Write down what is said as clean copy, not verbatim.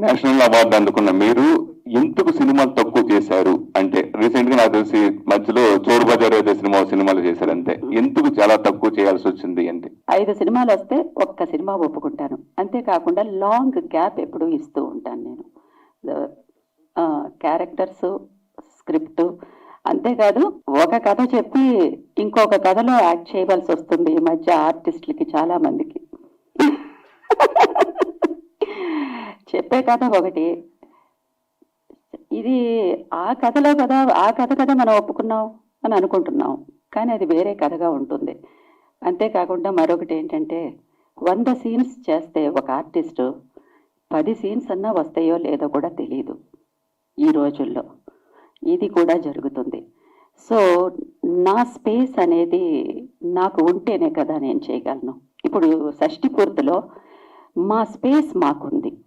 National award అందుకున్న మీరు ఎందుకు సినిమాలు తక్కువ చేశారు అంటే రీసెంట్ గా నాకు తెలిసి మధ్యలో చోరు బజార్ ఏదో సినిమాలు చేశారు అంతే. ఎందుకు చాలా తక్కువ చేయాల్సి వచ్చింది అంటే 5 సినిమాలు వస్తే ఒక్క సినిమా ఒప్పుకుంటాను. అంతేకాకుండా లాంగ్ గ్యాప్ ఎప్పుడు ఇస్తూ ఉంటాను నేను. క్యారెక్టర్స్, స్క్రిప్ట్, అంతేకాదు ఒక కథ చెప్పి ఇంకొక కథలో యాక్ట్ చేయవలసి వస్తుంది ఈ మధ్య ఆర్టిస్టులకి చాలా మందికి. చెప్పే కథ ఒకటి, ఇది ఆ కథలో కదా, ఆ కథ కదా మనం ఒప్పుకున్నాం అని అనుకుంటున్నాం, కానీ అది వేరే కథగా ఉంటుంది. అంతేకాకుండా మరొకటి ఏంటంటే 100 సీన్స్ చేస్తే ఒక ఆర్టిస్టు 10 సీన్స్ అన్నా వస్తాయో లేదో కూడా తెలియదు ఈ రోజుల్లో. ఇది కూడా జరుగుతుంది. సో నా స్పేస్ అనేది నాకు ఉంటేనే కదా నేను చేయగలను. ఇప్పుడు షష్ఠి పూర్తిలో మా స్పేస్ మాకుంది.